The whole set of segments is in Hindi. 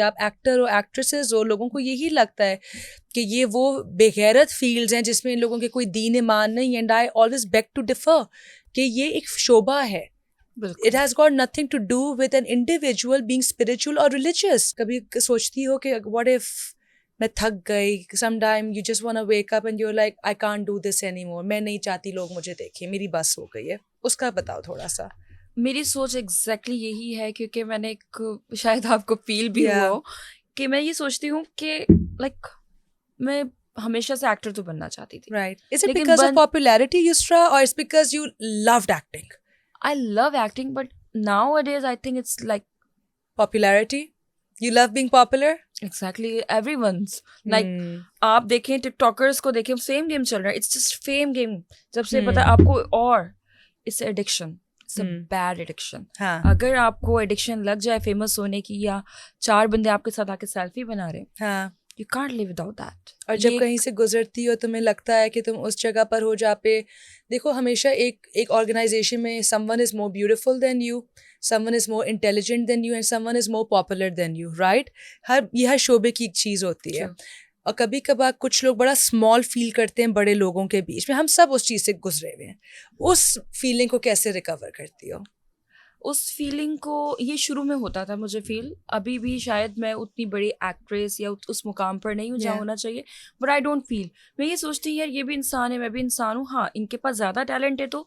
आप एक्टर हो, एक्ट्रेसेस हो, लोगों को यही लगता है कि ये वो बेगैरत फील्ड्स हैं जिसमें इन लोगों के कोई दीन ईमान नहीं है। And I always beg to differ कि ये एक शोभा है। बिल्कुल। It has got nothing to do with an individual being spiritual or religious. कभी सोचती हो कि what if मैं थक गई, sometime you just want to wake up and you're like I can't do this anymore, मैं नहीं चाहती लोग मुझे देखें, मेरी बस हो गई है, उसका बताओ थोड़ा सा। मेरी सोच एग्जैक्टली यही है, क्योंकि मैंने एक, शायद आपको फील भी हुआ हो, कि मैं ये सोचती हूँ कि लाइक मैं हमेशा से एक्टर तो बनना चाहती थी। Right. Is it because of popularity, Yusra, or it's because you loved acting? I love acting, but nowadays I think it's like Popularity? You love being popular? exactly everyone's like आप देखें टिकटॉकर्स को देखें, सेम गेम चल रहा है, इट्स जस्ट फेम गेम। जब से पता आपको, और it's addiction, it's a bad addiction. अगर आपको एडिक्शन लग जाए फेमस होने की, या 4 बंदे आपके साथ आके सेल्फी बना रहे हैं, you can't live without that. और जब कहीं से गुजरती हो तुम्हें लगता है कि तुम उस जगह पर हो जहाँ पे, देखो हमेशा एक ऑर्गेनाइजेशन में someone is more beautiful than you, someone is more intelligent than you and someone is more popular than you, right? ये हर शोबे की एक चीज़ होती है। और कभी कभार कुछ लोग बड़ा स्मॉल फील करते हैं बड़े लोगों के बीच में, हम सब उस चीज़ से गुजरे हुए हैं। उस फीलिंग को कैसे रिकवर करती हो? उस फीलिंग को, ये शुरू में होता था मुझे फील, अभी भी शायद मैं उतनी बड़ी एक्ट्रेस या उस मुकाम पर नहीं हूँ जहाँ होना चाहिए, बट आई डोंट फील। मैं ये सोचती हूँ यार ये भी इंसान है, मैं भी इंसान हूँ। हाँ, इनके पास ज़्यादा टैलेंट है तो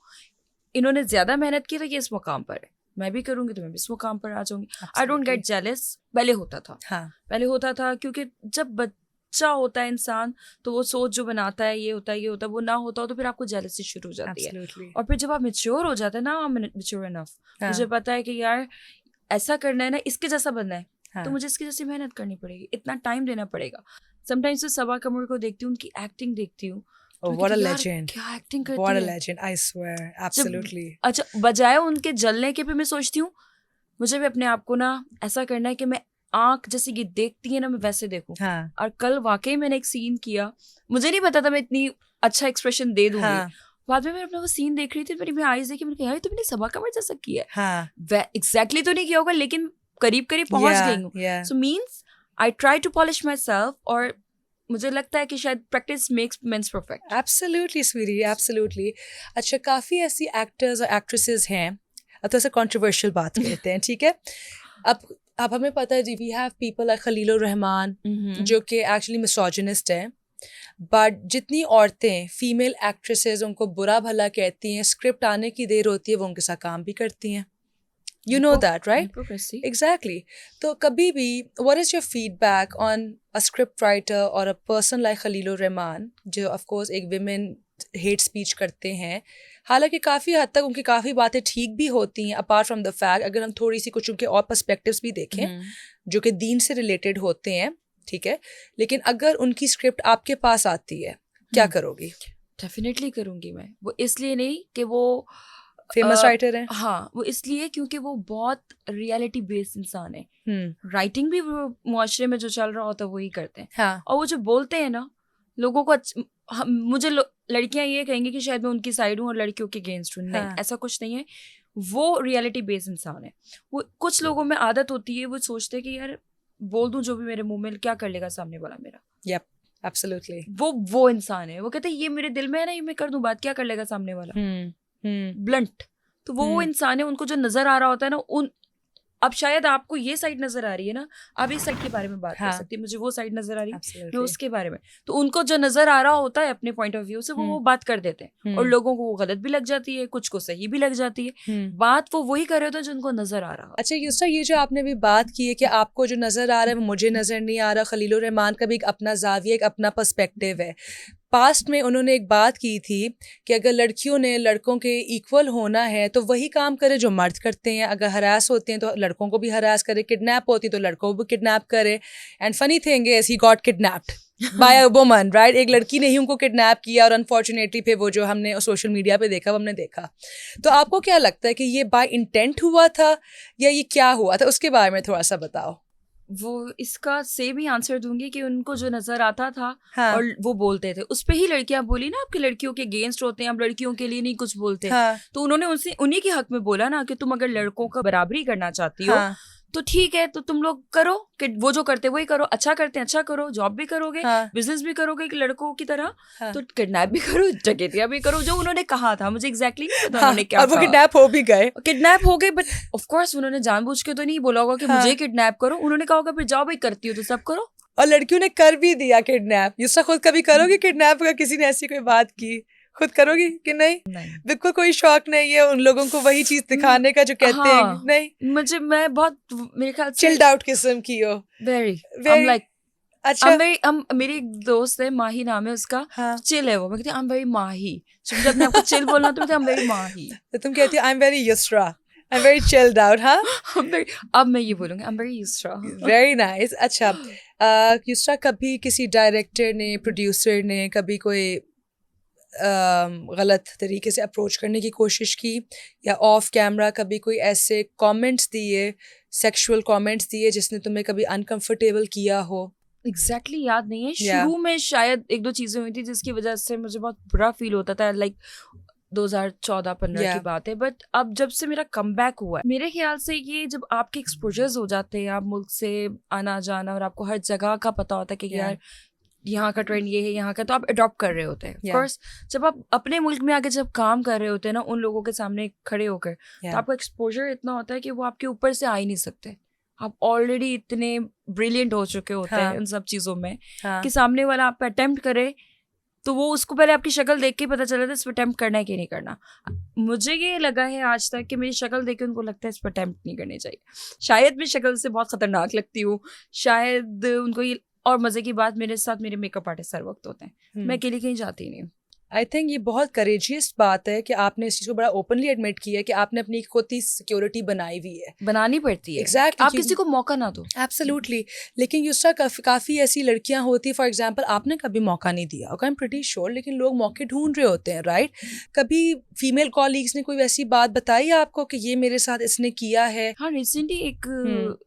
इन्होंने ज़्यादा मेहनत की तो ये इस मुकाम पर है, मैं भी करूँगी तो मैं भी इस मुकाम पर आ जाऊँगी। I don't get jealous. पहले होता था, पहले होता था, क्योंकि जब बच्चा होता है इंसान तो वो सोच जो बनाता है ये होता है ये होता है, वो ना होता हो तो फिर आपको जेलसी शुरू हो जाती है। और फिर जब आप मैच्योर हो जाते हैं ना, मैच्योर इनफ, मुझे पता है कि यार ऐसा करना है ना, इसके जैसा बनना है, तो मुझे इसकी जैसी मेहनत करनी पड़ेगी, इतना टाइम देना पड़ेगा। समटाइम्स तो सबा कमर को देखती हूँ, उनकी एक्टिंग देखती हूँ, Oh, what a legend! क्या एक्टिंग करती है, what a legend! I swear, absolutely. अच्छा, बजाय उनके जलने के, पे मैं सोचती हूँ मुझे भी अपने आप को ना ऐसा करना है कि मैं आंख जैसे ये देखती है ना, मैं वैसे देखूं। और कल वाकई मैंने एक सीन किया, मुझे नहीं पता था मैं इतनी अच्छा एक्सप्रेशन दे दूंगी। बाद में मैं अपना वो सीन देख रही थी, मेरी मैं आईज देखी, मैंने कहा यार तुमने सबा कमर जैसा किया है। एग्जैक्टली तो नहीं किया होगा, लेकिन करीब करीब पहुंच गई हूँ। So means I try to polish myself, और मुझे लगता है कि शायद practice makes mens perfect. Absolutely sweetie, absolutely. अच्छा, काफ़ी ऐसी एक्टर्स और एक्ट्रेसेस हैं, अब तो ऐसा कंट्रोवर्शियल बात करते हैं, ठीक है। अब हमें पता है जी, we have people like Khalilur Rahman जो कि एक्चुअली मिसोजिनिस्ट हैं, बट जितनी औरतें फीमेल एक्ट्रेसेस उनको बुरा भला कहती हैं, स्क्रिप्ट आने की देर होती है वो उनके साथ काम भी करती हैं। You know that, right? Exactly. तो कभी भी, what is your feedback on a script writer or a person like Khalilur Rahman, जो of course एक women hate speech करते हैं, हालांकि काफ़ी हद तक उनकी काफ़ी बातें ठीक भी होती हैं, apart from the fact अगर हम थोड़ी सी कुछ उनके और perspectives भी देखें जो कि दीन से related होते हैं, ठीक है, लेकिन अगर उनकी स्क्रिप्ट आपके पास आती है, क्या करोगी? डेफिनेटली करूँगी मैं। वो इसलिए नहीं कि वो फेमस राइटर है, हाँ, वो इसलिए क्योंकि वो बहुत रियलिटी बेस्ड इंसान है। राइटिंग भी वो मुआशरे में जो चल रहा होता है वही करते हैं। और वो जो बोलते हैं ना लोगों को, मुझे लड़कियां ये कहेंगी कि शायद मैं उनकी साइड हूँ और लड़कियों के अगेंस्ट हूँ, नहीं, ऐसा कुछ नहीं है। वो रियलिटी बेस्ड इंसान है। वो कुछ लोगों में आदत होती है, वो सोचते हैं कि यार बोल दूं जो भी मेरे मुंह में, क्या कर लेगा सामने वाला मेरा। Yup, absolutely. वो इंसान है, वो कहते हैं ये मेरे दिल में है ना, ये मैं कर दूं बात, क्या कर लेगा सामने वाला। ब्लंट। तो वो इंसान है, उनको जो नजर आ रहा होता है ना, अब शायद आपको ये साइड नजर आ रही है ना, आप इस साइड के बारे में बात कर सकती है, मुझे वो साइड नजर आ रही है, मैं उसके बारे में। तो उनको जो नजर आ रहा होता है अपने पॉइंट ऑफ व्यू से, वो बात कर देते हैं, और लोगों को वो गलत भी लग जाती है, कुछ को सही भी लग जाती है। बात वो वही कर रहे होते हैं जो उनको नजर आ रहा है। अच्छा युस्रा, ये जो आपने भी बात की है कि आपको जो नजर आ रहा है वो मुझे नजर नहीं आ रहा, खलीलुर रहमान का भी एक अपना जाविया, एक अपना पर्सपेक्टिव है। पास्ट में उन्होंने एक बात की थी कि अगर लड़कियों ने लड़कों के इक्वल होना है तो वही काम करे जो मर्द करते हैं, अगर हरास होते हैं तो लड़कों को भी हरास करे, किडनैप होती तो लड़कों को भी किडनैप करे। And funny thing is he got kidnapped by a woman, right? एक लड़की ने ही उनको किडनैप किया, और अनफॉर्चुनेटली फिर वो जो हमने सोशल मीडिया पे देखा वो हमने देखा। तो आपको क्या लगता है कि ये बाय इंटेंट हुआ था या ये क्या हुआ था, उसके बारे में थोड़ा सा बताओ। वो इसका सेम ही आंसर दूंगी कि उनको जो नजर आता था और वो बोलते थे, उस पे ही लड़कियां बोली ना, आपके लड़कियों के अगेंस्ट होते हैं, आप लड़कियों के लिए नहीं कुछ बोलते। तो उन्होंने उनसे उन्हीं के हक में बोला ना कि तुम अगर लड़कों का बराबरी करना चाहती हो तो ठीक है, तो तुम लोग करो कि वो जो करते वही करो, अच्छा करते हैं अच्छा करो, जॉब भी करोगे, हाँ, बिजनेस भी करोगे कि लड़कों की तरह, हाँ, तो किडनैप भी करो, डकैतियां भी करो, जो उन्होंने कहा था, मुझे एग्जैक्टली नहीं पता हाँ, उन्होंने क्या और वो कहा। किडनैप हो भी गए। किडनैप हो गए, बट ऑफ कोर्स उन्होंने जानबूझ के तो नहीं बोला होगा कि हाँ। मुझे किडनैप करो, उन्होंने कहा होगा फिर जाओ भाई, करती हो तो सब करो। और लड़कियों ने कर भी दिया किडनैप। युसरा खुद कभी करोगी किडनैप का, किसी ने ऐसी कोई बात की खुद करोगी कि नहीं? नहीं, बिल्कुल कोई शौक नहीं है उन लोगों को वही चीज दिखाने का जो कहते हैं हाँ, नहीं, मैं बहुत, मेरे ख्याल से चिल्ड आउट किस्म की हो। वेरी, Very- लाइक अच्छा, मेरी एक दोस्त है, माही नाम है उसका, हाँ, चिल है वो, मैं कहती हूँ आई एम वेरी माही, जब मुझे अपने आप को चिल बोलना तो मैं आई एम वेरी माही। तो तुम कहती हो I am very Yusra, I am very chilled out. हाँ, अब मैं ये बोलूंगी I am very Yusra. Very nice. अच्छा, युसरा कभी किसी डायरेक्टर ने, प्रोड्यूसर ने कभी कोई गलत तरीके से अप्रोच करने की कोशिश की, या ऑफ कैमरा कभी कोई ऐसे कमेंट्स दिए, सेक्सुअल कमेंट्स दिए जिसने तुम्हें कभी अनकंफर्टेबल किया हो? एग्जैक्टली याद नहीं है, Yeah. शुरू में शायद एक दो चीजें हुई थी जिसकी वजह से मुझे बहुत बुरा फील होता था, लाइक 2014-15 Yeah. की बात है, बट अब जब से मेरा कमबैक हुआ है, मेरे ख्याल से ये जब आपके एक्सपोजर्स हो जाते हैं, आप मुल्क से आना जाना और आपको हर जगह का पता होता है कि Yeah. यार यहाँ का ट्रेंड ये है, यहाँ का, तो आप अडॉप्ट कर रहे होते हैं। Yeah. कोर्स जब आप अपने मुल्क में आके जब काम कर रहे होते हैं ना, उन लोगों के सामने खड़े होकर, Yeah. तो आपका एक्सपोजर इतना होता है कि वो आपके ऊपर से आ ही नहीं सकते। आप ऑलरेडी इतने ब्रिलियंट हो चुके होते हैं हाँ. इन सब चीज़ों में हाँ, कि सामने वाला आप पे अटेम्प्ट करे तो वो उसको पहले आपकी शक्ल देख के पता चला था इस पर अटेम्प्ट करना है कि नहीं करना। मुझे ये लगा है आज तक कि मेरी शक्ल देख के उनको लगता है इस पर अटेम्प्ट नहीं करनी चाहिए। शायद मैं शक्ल से बहुत खतरनाक लगती हूँ, शायद उनको ये, और मजे की बात मेरे साथ मेरे मेकअप आर्टिस्ट हर वक्त होते हैं, मैं अकेले कहीं जाती नहीं हूँ। आई थिंक ये बहुत करेजियस बात है कि आपने इस चीज़ को बड़ा ओपनली एडमिट किया है कि आपने अपनी खुद ही सिक्योरिटी बनाई हुई है। बनानी पड़ती है, Exactly, आप क्योंकि- किसी को मौका ना दो। एब्सोल्युटली। लेकिन युसरा काफ़ी ऐसी लड़कियां होती, फॉर एग्जांपल आपने कभी मौका नहीं दिया होगा, आई एम प्रीटी श्योर, लेकिन लोग मौके ढूंढ रहे होते हैं, राइट? कभी फीमेल कॉलीग्स ने कोई वैसी बात बताई है आपको कि ये मेरे साथ इसने किया है? हाँ, रिसेंटली एक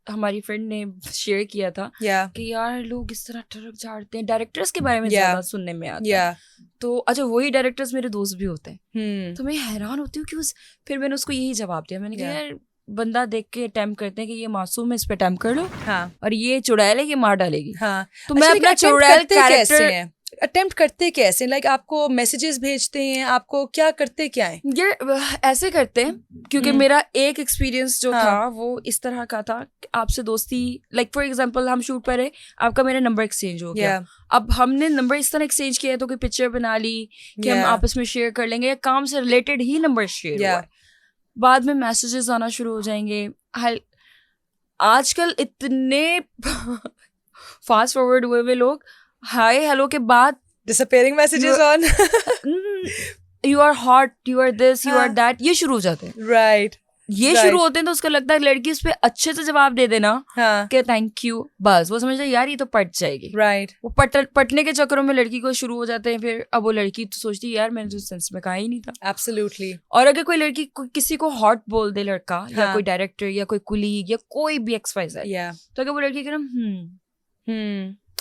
हमारी फ्रेंड ने शेयर किया था या कि यार लोग इस तरह ट्रक झाड़ते हैं, डायरेक्टर्स के बारे में Yeah. ज्यादा सुनने में आता या है। तो अच्छा, वही डायरेक्टर्स मेरे दोस्त भी होते हैं, तो मैं हैरान होती हूँ कि फिर मैंने उसको यही जवाब दिया, मैंने कहा Yeah. यार बंदा देख के अटेम्प्ट करते हैं कि ये मासूम है, इस पे अटेम्प्ट कर लो, हाँ, और ये चुड़ैल है, ये मार डालेगी। हाँ। तो मैं अपना चुड़ैल कैरेक्टर, अटेम्प्ट करते कैसे? लाइक आपको मैसेजेस भेजते हैं, आपको क्या करते क्या है? ये ऐसे करते हैं क्योंकि मेरा एक एक्सपीरियंस जो हाँ. था वो इस तरह का था कि आपसे दोस्ती, लाइक फॉर एग्जांपल हम शूट पर है, आपका मेरा नंबर एक्सचेंज हो गया, अब हमने नंबर इस तरह एक्सचेंज किया तो कोई पिक्चर बना ली कि हम आपस में शेयर कर लेंगे, या काम से रिलेटेड ही नंबर शेयर हुआ है। बाद में मैसेजेस आना शुरू हो जाएंगे। आजकल इतने फास्ट फॉरवर्ड हुए हुए लोग, हाय हेलो के बाद disappearing messages on, you are hot, you are this, you are that, ये शुरू हो जाते हैं। राइट? ये शुरू होते हैं तो उसको लगता है लड़की उस पर अच्छे से जवाब दे देना हाँ, कि थैंक यू, बस वो समझता है यार ये तो पट जाएगी। राइट। वो पटने के चक्करों में लड़की को शुरू हो जाते हैं, फिर अब वो लड़की तो सोचती है यार मैंने तो सेंस में कहा ही नहीं था। एब्सोल्युटली। और अगर कोई लड़की किसी को हॉट बोल दे, लड़का या हाँ. कोई डायरेक्टर या कोई कुलीग या कोई भी XYZ, या तो अगर वो लड़की कह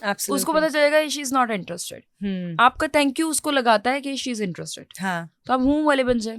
एब्सोल्युटली, उसको पता चलेगा शी इज नॉट इंटरेस्टेड। आपका थैंक यू उसको लगाता है कि शी इज इंटरेस्टेड, हाँ, तो आप हूँ वाले बन जाए।